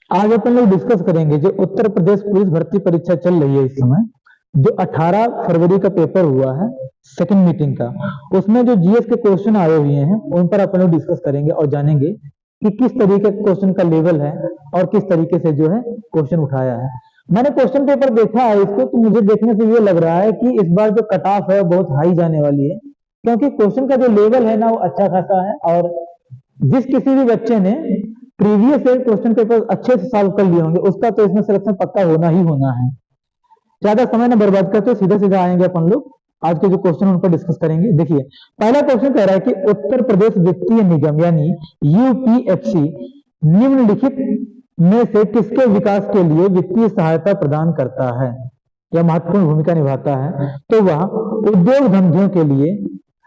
आज अपन लोग डिस्कस करेंगे जो उत्तर प्रदेश पुलिस भर्ती परीक्षा चल रही है इस समय, जो 18 फरवरी का पेपर हुआ है सेकंड मीटिंग का, उसमें जो जीएस के क्वेश्चन आए हुए हैं उन पर अपन लोग डिस्कस करेंगे और जानेंगे कि किस तरीके के क्वेश्चन का लेवल है और किस तरीके से जो है क्वेश्चन उठाया है। मैंने क्वेश्चन पेपर देखा है इसको, तो मुझे देखने से ये लग रहा है कि इस बार जो कट ऑफ है बहुत हाई जाने वाली है, क्योंकि क्वेश्चन का जो लेवल है ना वो अच्छा खासा है। और जिस किसी भी बच्चे ने प्रीवियस ईयर क्वेश्चन पेपर अच्छे से सॉल्व कर लिए होंगे उसका तो इसमें सिलेक्शन पक्का होना ही होना है। ज्यादा समय न बर्बाद करते सीधा सीधा आएंगे अपन लोग आज के जो क्वेश्चन उन पर डिस्कस करेंगे। देखिए, पहला क्वेश्चन कह रहा है कि उत्तर प्रदेश वित्तीय निगम यानी यूपीएफसी निम्नलिखित में से किसके विकास के लिए वित्तीय सहायता प्रदान करता है या महत्वपूर्ण भूमिका निभाता है? तो वह उद्योग धंधों के लिए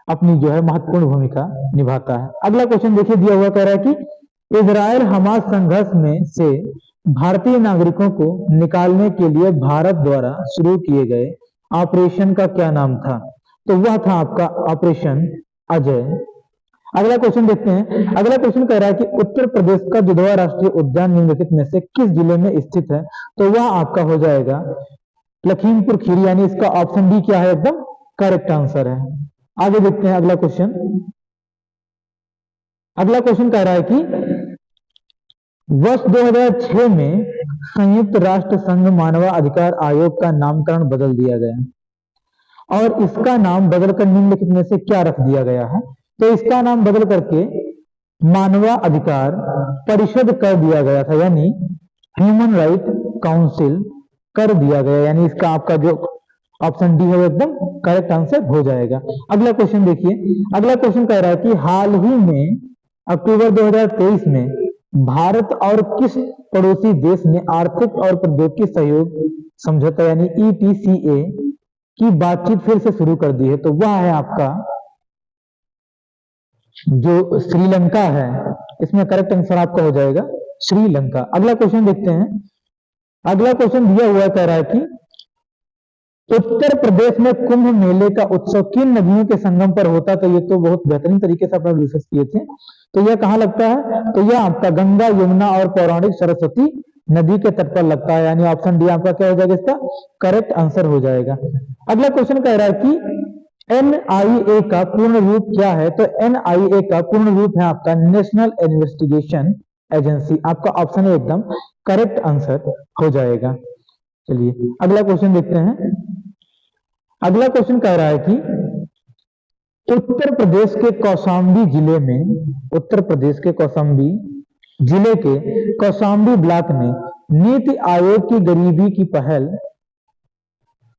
अपनी जो है महत्वपूर्ण भूमिका निभाता है। अगला क्वेश्चन देखिए, दिया हुआ कह रहा है कि इजराइल हमास संघर्ष में से भारतीय नागरिकों को निकालने के लिए भारत द्वारा शुरू किए गए ऑपरेशन का क्या नाम था? तो वह था आपका ऑपरेशन अजय। अगला क्वेश्चन देखते हैं। अगला क्वेश्चन कह रहा है कि उत्तर प्रदेश का दुधवा राष्ट्रीय उद्यान निम्नलिखित में से किस जिले में स्थित है? तो वह आपका हो जाएगा लखीमपुर खीरी, यानी इसका ऑप्शन डी क्या है, एकदम करेक्ट आंसर है। आगे देखते हैं अगला क्वेश्चन। अगला क्वेश्चन कह रहा है कि वर्ष 2006 में संयुक्त राष्ट्र संघ मानवाधिकार आयोग का नामकरण बदल दिया गया और इसका नाम बदलकर निम्नलिखित में से क्या रख दिया गया है? तो इसका नाम बदल करके मानवाधिकार परिषद कर दिया गया था, यानी ह्यूमन राइट काउंसिल कर दिया गया, यानी इसका आपका जो ऑप्शन डी है वो एकदम करेक्ट आंसर हो जाएगा। अगला क्वेश्चन देखिए। अगला क्वेश्चन कह रहा है कि हाल ही में अक्टूबर 2023 में भारत और किस पड़ोसी देश ने आर्थिक और प्रौद्योगिकी सहयोग समझौता यानी ईटीसीए की बातचीत फिर से शुरू कर दी है? तो वह है आपका जो श्रीलंका है। इसमें करेक्ट आंसर आपका हो जाएगा श्रीलंका। अगला क्वेश्चन देखते हैं। अगला क्वेश्चन दिया हुआ है, कह रहा है कि उत्तर प्रदेश में कुंभ मेले का उत्सव किन नदियों के संगम पर होता? तो ये तो बहुत बेहतरीन तरीके से अपने डिस्कस किए थे। तो यह कहां लगता है? तो यह आपका गंगा, यमुना और पौराणिक सरस्वती नदी के तट पर लगता है, यानी ऑप्शन डी आपका क्या हो जाएगा, इसका करेक्ट आंसर हो जाएगा। अगला क्वेश्चन कह रहा है कि एनआईए का पूर्ण रूप क्या है? तो एनआईए का पूर्ण रूप है आपका नेशनल इन्वेस्टिगेशन एजेंसी। आपका ऑप्शन है एकदम करेक्ट आंसर हो जाएगा। चलिए अगला क्वेश्चन देखते हैं। अगला क्वेश्चन कह रहा है कि उत्तर प्रदेश के कौशाम्बी जिले में, उत्तर प्रदेश के कौशाम्बी जिले के कौशाम्बी ब्लॉक ने नीति आयोग की गरीबी की पहल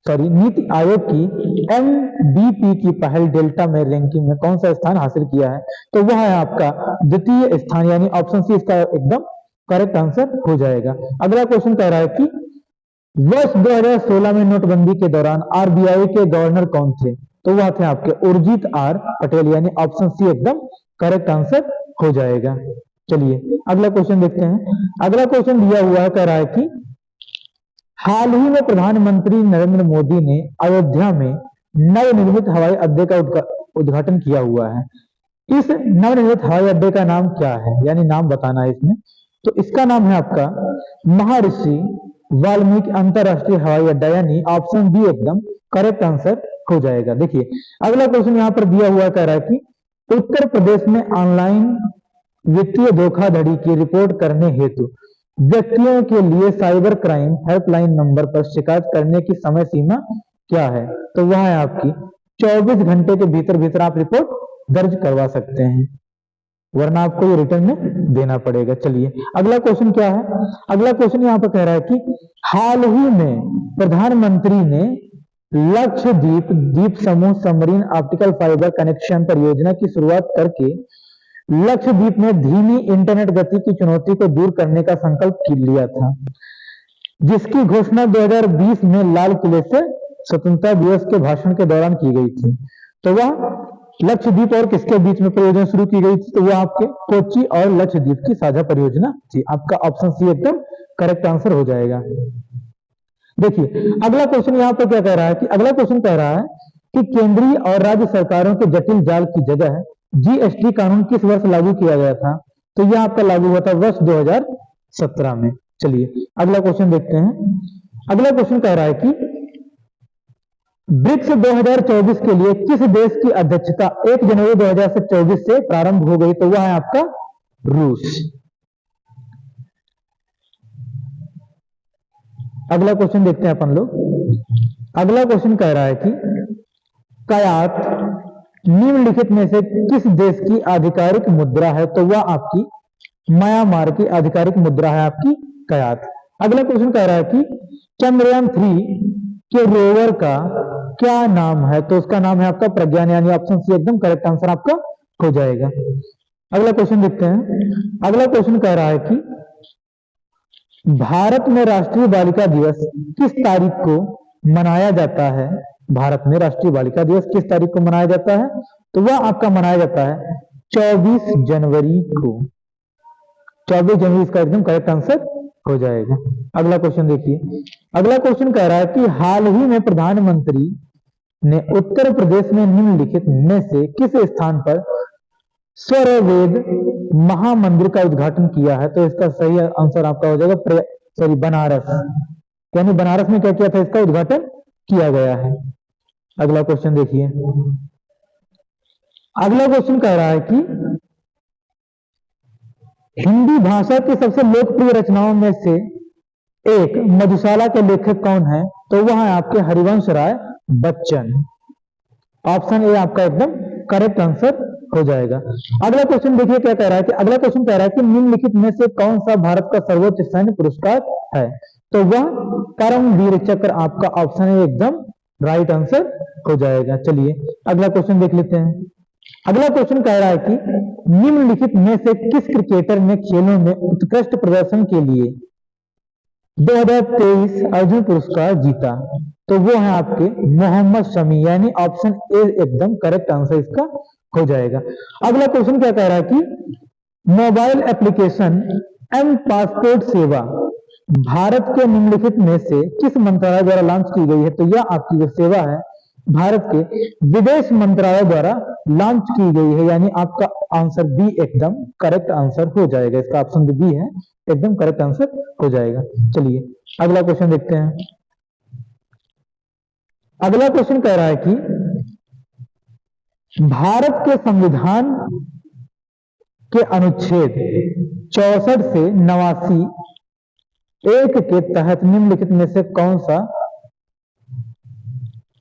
नीति आयोग की एमबीपी की पहल डेल्टा में रैंकिंग में कौन सा स्थान हासिल किया है? तो वह है आपका द्वितीय स्थान, यानी ऑप्शन सी इसका एकदम करेक्ट आंसर हो जाएगा। अगला क्वेश्चन कह रहा है कि वर्ष 2016 में नोटबंदी के दौरान आरबीआई के गवर्नर कौन थे? तो वह थे आपके उर्जित आर पटेल, यानी ऑप्शन सी एकदम करेक्ट आंसर हो जाएगा। चलिए अगला क्वेश्चन देखते हैं। अगला क्वेश्चन दिया हुआ है, कह रहा है कि हाल ही में प्रधानमंत्री नरेंद्र मोदी ने अयोध्या में नवनिर्मित हवाई अड्डे का उद्घाटन किया हुआ है। इस नवनिर्मित हवाई अड्डे का नाम क्या है, यानी नाम बताना है इसमें? तो इसका नाम है आपका महर्षि वाल्मीकि अंतरराष्ट्रीय हवाई अड्डा, यानी ऑप्शन बी एकदम करेक्ट आंसर हो जाएगा। देखिए अगला क्वेश्चन यहाँ पर दिया हुआ कह रहा है कि उत्तर प्रदेश में ऑनलाइन वित्तीय धोखाधड़ी की रिपोर्ट करने हेतु व्यक्तियों के लिए साइबर क्राइम हेल्पलाइन नंबर पर शिकायत करने की समय सीमा क्या है? तो वह है आपकी 24 घंटे के भीतर भीतर आप रिपोर्ट दर्ज करवा सकते हैं, वरना आपको ये रिटर्न में देना पड़ेगा। चलिए अगला क्वेश्चन क्या है? अगला क्वेश्चन यहाँ पर कह रहा है कि हाल ही में प्रधानमंत्री ने लक्षद्वीप द्वीप समूह सबमरीन ऑप्टिकल फाइबर कनेक्शन परियोजना की शुरुआत करके लक्षद्वीप में धीमी इंटरनेट गति की चुनौती को दूर करने का संकल्प लिया था, जिसकी घोषणा 2020 में लाल किले से स्वतंत्रता दिवस के भाषण के दौरान की गई थी। तो वह लक्षद्वीप और किसके बीच में परियोजना शुरू की गई थी? तो वह आपके कोच्चि और लक्षद्वीप की साझा परियोजना थी। आपका ऑप्शन सी एकदम करेक्ट आंसर हो जाएगा। देखिए अगला क्वेश्चन यहाँ पर क्या कह रहा है कि अगला क्वेश्चन कह रहा है कि केंद्रीय और राज्य सरकारों के जटिल जाल की जगह जीएसटी कानून किस वर्ष लागू किया गया था? तो यह आपका लागू हुआ था वर्ष 2017 में। चलिए अगला क्वेश्चन देखते हैं। अगला क्वेश्चन कह रहा है कि ब्रिक्स 2024 के लिए किस देश की अध्यक्षता 1 जनवरी 2024 से प्रारंभ हो गई? तो वह है आपका रूस। अगला क्वेश्चन देखते हैं अपन लोग। अगला क्वेश्चन कह रहा है कि कयात निम्नलिखित में से किस देश की आधिकारिक मुद्रा है? तो वह आपकी म्यांमार की आधिकारिक मुद्रा है आपकी कयात। अगला क्वेश्चन कह रहा है कि चंद्रयान 3 के रोवर का क्या नाम है? तो उसका नाम है आपका प्रज्ञान, यानी ऑप्शन सी एकदम करेक्ट आंसर आपका हो जाएगा। अगला क्वेश्चन देखते हैं। अगला क्वेश्चन कह रहा है कि भारत में राष्ट्रीय बालिका दिवस किस तारीख को मनाया जाता है? भारत में राष्ट्रीय बालिका दिवस किस तारीख को मनाया जाता है? तो वह आपका मनाया जाता है 24 जनवरी को। 24 जनवरी इसका एकदम करेक्ट आंसर हो जाएगा। अगला क्वेश्चन देखिए। अगला क्वेश्चन कह रहा है कि हाल ही में प्रधानमंत्री ने उत्तर प्रदेश में निम्नलिखित में से किस स्थान पर स्वरवेद महामंदिर का उद्घाटन किया है? तो इसका सही आंसर आपका हो जाएगा सॉरी बनारस, यानी बनारस में क्या किया था? इसका उद्घाटन किया गया है। अगला क्वेश्चन देखिए। अगला क्वेश्चन कह रहा है कि हिंदी भाषा की सबसे लोकप्रिय रचनाओं में से एक मधुशाला के लेखक कौन है? तो वह है आपके हरिवंश राय बच्चन। ऑप्शन ए आपका एकदम करेक्ट आंसर हो जाएगा। अगला क्वेश्चन देखिए क्या कह रहा है कि अगला क्वेश्चन कह रहा है कि निम्नलिखित में से कौन सा भारत का सर्वोच्च सैन्य पुरस्कार है? तो वह परमवीर चक्र आपका ऑप्शन ए एकदम राइट आंसर हो जाएगा। चलिए अगला क्वेश्चन देख लेते हैं। अगला क्वेश्चन कह रहा है कि निम्नलिखित में से किस क्रिकेटर ने खेलों में उत्कृष्ट प्रदर्शन के लिए 2023 अर्जुन पुरस्कार जीता? तो वो है आपके मोहम्मद शमी, यानी ऑप्शन ए एकदम करेक्ट आंसर इसका हो जाएगा। अगला क्वेश्चन क्या कह रहा है कि मोबाइल एप्लीकेशन एम पासपोर्ट सेवा भारत के निम्नलिखित में से किस मंत्रालय द्वारा लॉन्च की गई है? तो यह आपकी जो सेवा है भारत के विदेश मंत्रालय द्वारा लॉन्च की गई है, यानी आपका आंसर बी एकदम करेक्ट आंसर हो जाएगा। इसका ऑप्शन बी है एकदम करेक्ट आंसर हो जाएगा। चलिए अगला क्वेश्चन देखते हैं। अगला क्वेश्चन कह रहा है कि भारत के संविधान के अनुच्छेद 64 से 89 एक के तहत निम्नलिखित में से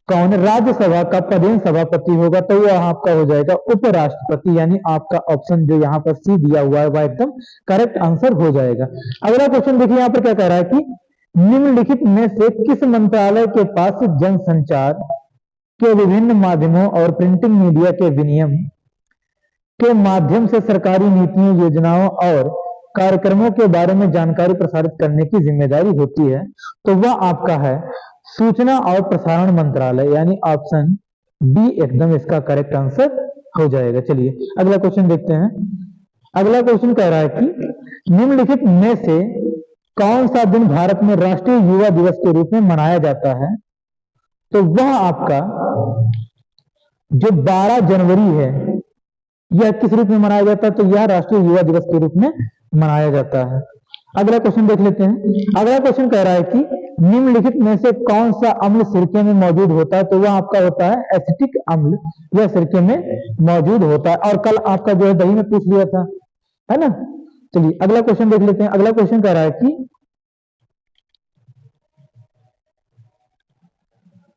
कौन राज्यसभा का पदेन सभापति होगा? तो वह आपका हो जाएगा उपराष्ट्रपति, यानी आपका ऑप्शन जो यहाँ पर सी दिया हुआ है वह एकदम करेक्ट आंसर हो जाएगा। अगला क्वेश्चन देखिए यहाँ पर क्या कह रहा है कि निम्नलिखित में से किस मंत्रालय के पास जनसंचार के विभिन्न माध्यमों और प्रिंटिंग मीडिया के विनियम के माध्यम से सरकारी नीतियों, योजनाओं और कार्यक्रमों के बारे में जानकारी प्रसारित करने की जिम्मेदारी होती है? तो वह आपका है सूचना और प्रसारण मंत्रालय, यानी ऑप्शन बी एकदम इसका करेक्ट आंसर हो जाएगा। चलिए अगला क्वेश्चन देखते हैं। अगला क्वेश्चन कह रहा है कि निम्नलिखित में से कौन सा दिन भारत में राष्ट्रीय युवा दिवस के रूप में मनाया जाता है? तो वह आपका जो 12 जनवरी है यह किस रूप में मनाया जाता है? तो यह राष्ट्रीय युवा दिवस के रूप में मनाया जाता है। अगला क्वेश्चन देख लेते हैं। अगला क्वेश्चन कह रहा है कि निम्नलिखित में से कौन सा अम्ल सिरके में मौजूद होता है? तो वह आपका होता है एसिटिक अम्ल, यह सिरके में मौजूद होता है। और कल आपका जो है दही में पूछ लिया था, है ना। चलिए अगला क्वेश्चन देख लेते हैं। अगला क्वेश्चन कह रहा है कि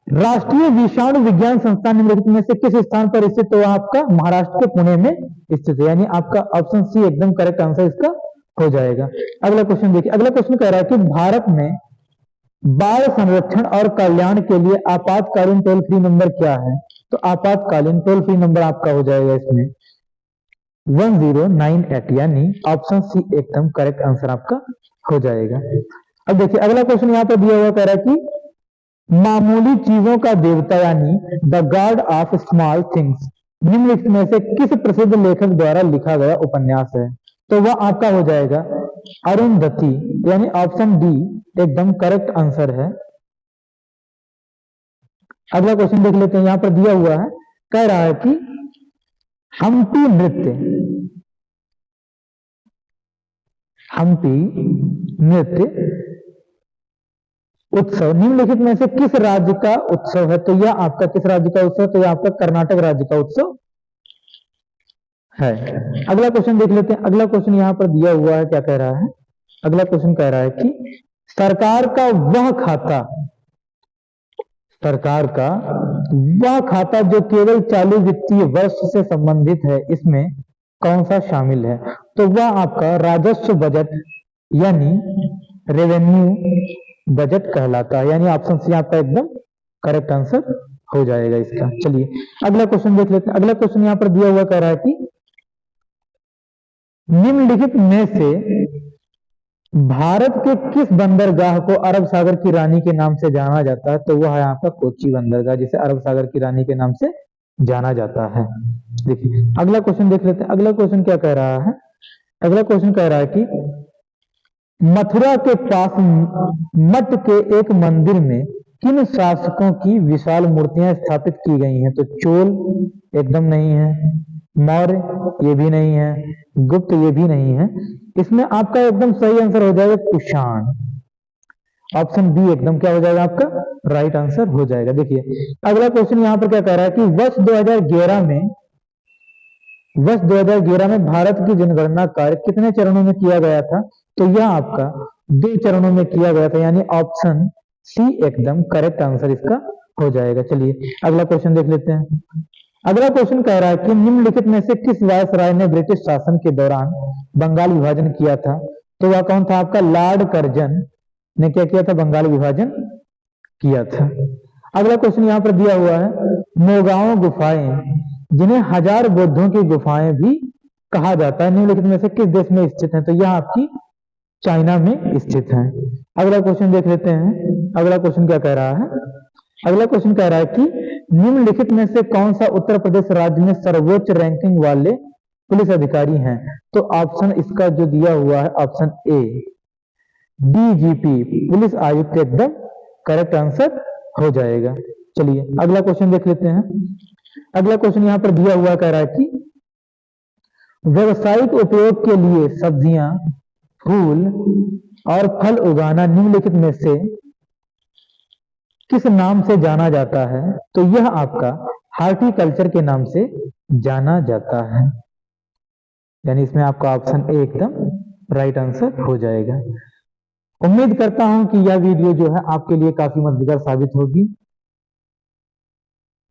राष्ट्रीय विषाणु विज्ञान संस्थान निम्नलिखित में से किस स्थान पर स्थित? तो आपका महाराष्ट्र के पुणे में स्थित है, यानी आपका ऑप्शन सी एकदम करेक्ट आंसर इसका हो जाएगा। अगला क्वेश्चन देखिए। अगला क्वेश्चन कह रहा है कि भारत में बाल संरक्षण और कल्याण के लिए आपातकालीन टोल फ्री नंबर क्या है? तो आपातकालीन टोल फ्री नंबर आपका हो जाएगा इसमें 1098, यानी ऑप्शन सी एकदम करेक्ट आंसर आपका हो जाएगा। अब देखिए अगला क्वेश्चन यहाँ पर दिया हुआ कह रहा है कि मामूली चीजों का देवता यानी the God of small things निम्नलिखित में से किस प्रसिद्ध लेखक द्वारा लिखा गया उपन्यास है? तो वह आपका हो जाएगा अरुंधति, यानी ऑप्शन डी एकदम करेक्ट आंसर है। अगला क्वेश्चन देख लेते हैं। यहां पर दिया हुआ है, कह रहा है कि हम्पी नृत्य उत्सव निम्नलिखित में से किस राज्य का उत्सव है? तो यह आपका किस राज्य का उत्सव? तो यह आपका कर्नाटक राज्य का उत्सव है। अगला क्वेश्चन देख लेते हैं। अगला क्वेश्चन यहाँ पर दिया हुआ है, क्या कह रहा है? अगला क्वेश्चन कह रहा है कि सरकार का वह खाता जो केवल चालू वित्तीय वर्ष से संबंधित है, इसमें कौन सा शामिल है? तो वह आपका राजस्व बजट यानी रेवेन्यू बजट कहलाता है। यानी ऑप्शन सी आपका एकदम करेक्ट आंसर हो जाएगा इसका। चलिए अगला क्वेश्चन देख लेते हैं। अगला क्वेश्चन यहाँ पर दिया हुआ कह रहा है कि निम्नलिखित में से भारत के किस बंदरगाह को अरब सागर की रानी के नाम से जाना जाता है? तो वह है आपका कोच्चि बंदरगाह, जिसे अरब सागर की रानी के नाम से जाना जाता है। देखिए अगला क्वेश्चन देख लेते हैं। अगला क्वेश्चन क्या कह रहा है? अगला क्वेश्चन कह रहा है कि मथुरा के पास मठ के एक मंदिर में किन शासकों की विशाल मूर्तियां स्थापित की गई हैं? तो चोल एकदम नहीं है, मौर्य ये भी नहीं है, गुप्त ये भी नहीं है। इसमें आपका एकदम सही आंसर हो जाएगा कुषाण। ऑप्शन बी एकदम क्या हो जाएगा आपका राइट आंसर हो जाएगा। देखिए अगला क्वेश्चन यहाँ पर क्या कह रहा है कि वर्ष 2011 में भारत की जनगणना कार्य कितने चरणों में किया गया था? तो यह आपका 2 चरणों में किया गया था, यानी ऑप्शन सी एकदम करेक्ट आंसर इसका हो जाएगा। चलिए अगला क्वेश्चन देख लेते हैं। अगला क्वेश्चन कह रहा है कि निम्नलिखित में से किस वायसराय ने ब्रिटिश शासन के दौरान बंगाल विभाजन किया था? तो वह कौन था आपका लॉर्ड कर्जन ने क्या किया था? बंगाल विभाजन किया था। अगला क्वेश्चन यहाँ पर दिया हुआ है नौगांव गुफाएं जिन्हें 1000 बुद्धों की गुफाएं भी कहा जाता है, निम्नलिखित में से किस देश में स्थित है? तो यह आपकी चाइना में स्थित है। अगला क्वेश्चन देख लेते हैं। अगला क्वेश्चन क्या कह रहा है? अगला क्वेश्चन कह रहा है कि निम्नलिखित में से कौन सा उत्तर प्रदेश राज्य में सर्वोच्च रैंकिंग वाले पुलिस अधिकारी हैं? तो ऑप्शन इसका जो दिया हुआ है ऑप्शन ए डीजीपी पुलिस आयुक्त एकदम करेक्ट आंसर हो जाएगा। चलिए अगला क्वेश्चन देख लेते हैं। अगला क्वेश्चन यहाँ पर दिया हुआ कह रहा है कि व्यावसायिक उपयोग के लिए सब्जियां, फूल और फल उगाना निम्नलिखित में से किस नाम से जाना जाता है? तो यह आपका हार्टिकल्चर के नाम से जाना जाता है। यानी इसमें आपका ऑप्शन ए एकदम राइट आंसर हो जाएगा। उम्मीद करता हूं कि यह वीडियो जो है आपके लिए काफी मददगार साबित होगी।